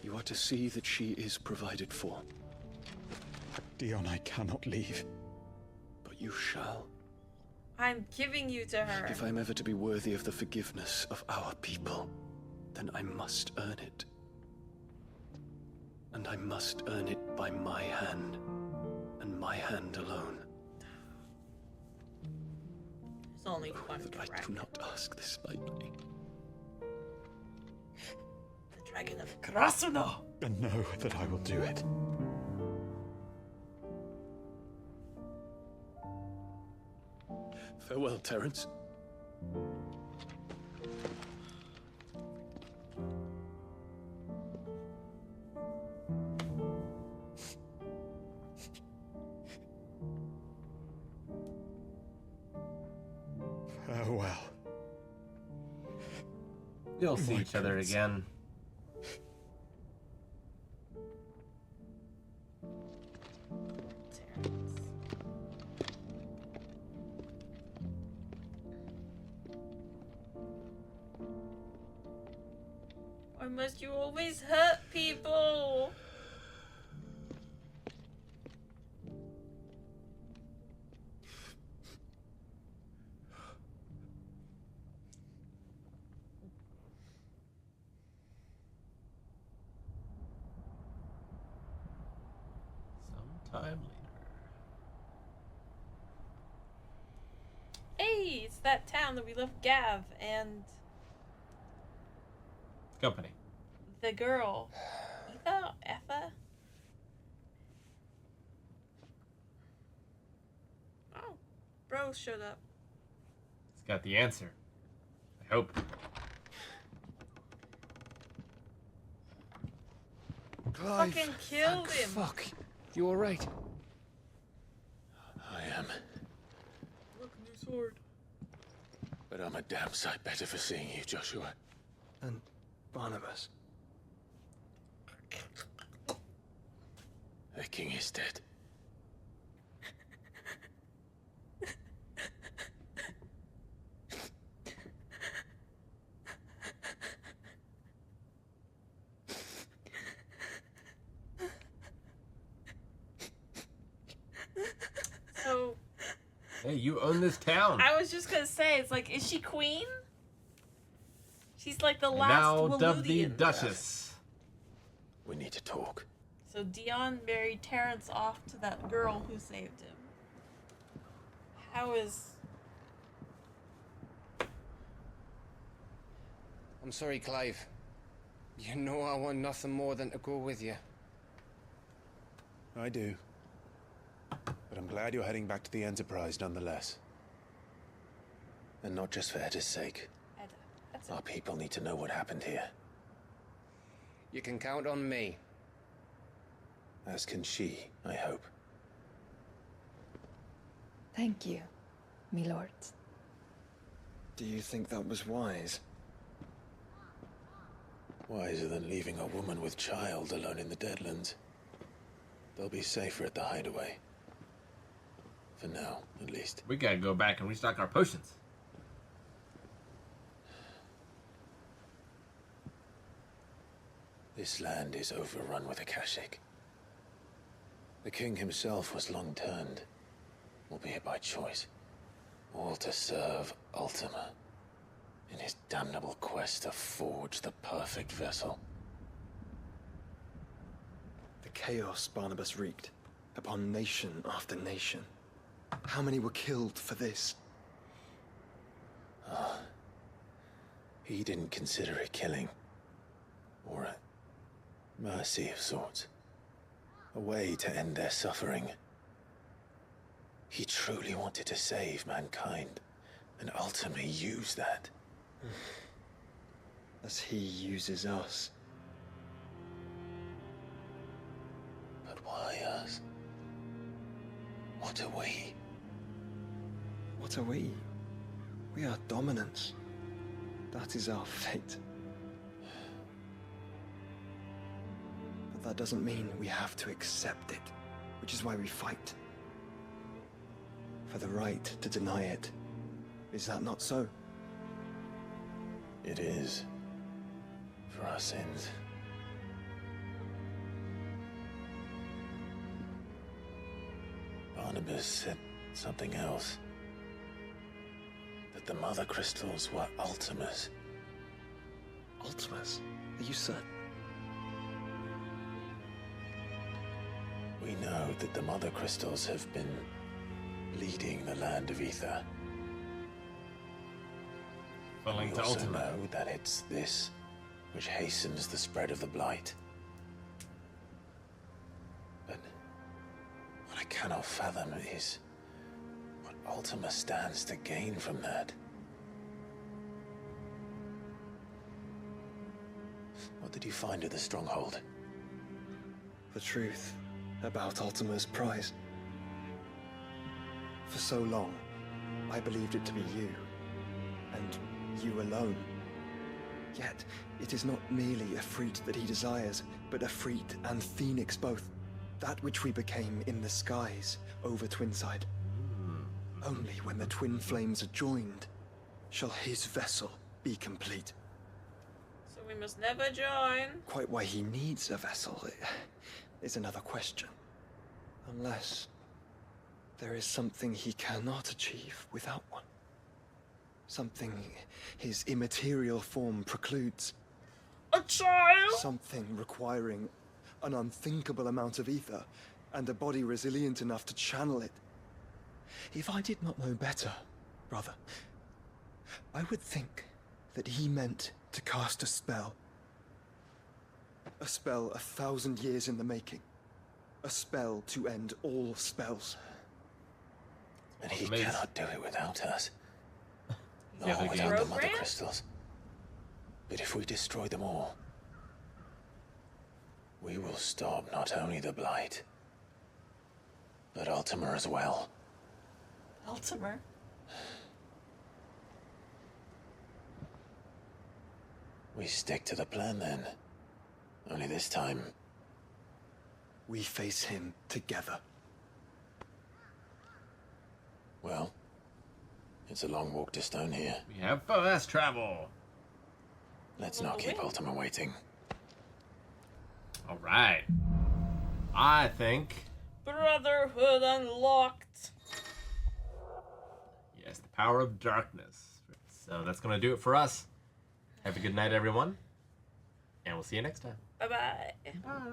You are to see that she is provided for. Dion, I cannot leave. But you shall. I'm giving you to her. If I'm ever to be worthy of the forgiveness of our people, then I must earn it. And I must earn it by my hand, and my hand alone. There's only one that dragon. I do not ask this lightly. The dragon of Krasno. And know that I will do it. Farewell, Terence. Farewell. You'll see each other again. Why must you always hurt people? Sometime later. Hey, it's that town that we left Gav and Company. the girl. Esta? Oh, bro showed up. He's got the answer. I hope. Clive. Fucking killed him. Fuck. You alright? I am. Look, new sword. But I'm a damn sight better for seeing you, Joshua. And Barnabas. The king is dead. So, Hey, you own this town. I was just gonna say, it's like, is she queen? She's like the And last now dubbed the Waludian. Duchess. We need to talk. So Dion married Terence off to that girl who saved him. How is... I'm sorry, Clive. You know I want nothing more than to go with you. I do. But I'm glad you're heading back to the Enterprise nonetheless. And not just for Etta's sake. Our people need to know what happened here. You can count on me. As can she, I hope. Thank you, me lords. Do you think that was wise? Wiser than leaving a woman with child alone in the Deadlands. They'll be safer at the hideaway. For now, at least. We gotta go back and restock our potions. This land is overrun with Akashic. The king himself was long turned, albeit by choice, all to serve Ultima, in his damnable quest to forge the perfect vessel. The chaos Barnabas wreaked upon nation after nation. How many were killed for this? He didn't consider it killing, or a mercy of sorts. A way to end their suffering. He truly wanted to save mankind, and ultimately used that. As he uses us. But why us? What are we? What are we? We are dominance. That is our fate. that doesn't mean we have to accept it, which is why we fight. For the right to deny it. Is that not so? It is. For our sins. Barnabas said something else. That the Mother Crystals were Ultimas. Ultimas? Are you certain? We know that the Mother Crystals have been leading the land of Ether. Falling We to also Ultima. know that it's this which hastens the spread of the blight. But what I cannot fathom is what Ultima stands to gain from that. What did you find at the stronghold? The truth about Ultima's prize. For so long, I believed it to be you, and you alone. Yet, it is not merely a freat that he desires, but a freat and phoenix both. That which we became in the skies over Twinside. Only when the twin flames are joined shall his vessel be complete. So we must never join. Quite why he needs a vessel is another question. Unless there is something he cannot achieve without one. Something his immaterial form precludes. A child? Something requiring an unthinkable amount of ether and a body resilient enough to channel it. If I did not know better, brother, I would think that he meant to cast a spell. A spell 1,000 years in the making. A spell to end all spells. And he cannot do it without us. Yeah, Nor they without can. the Mother Crystals. But if we destroy them all, we will stop not only the Blight, but Ultima as well. Ultima? We stick to the plan then. Only this time, we face him together. Well, it's a long walk to Stone here. We have fast travel. Let's not keep Ultima waiting. All right. I think. Brotherhood unlocked. Yes, the power of darkness. So that's going to do it for us. Have a good night, everyone. And we'll see you next time. Bye-bye. Bye.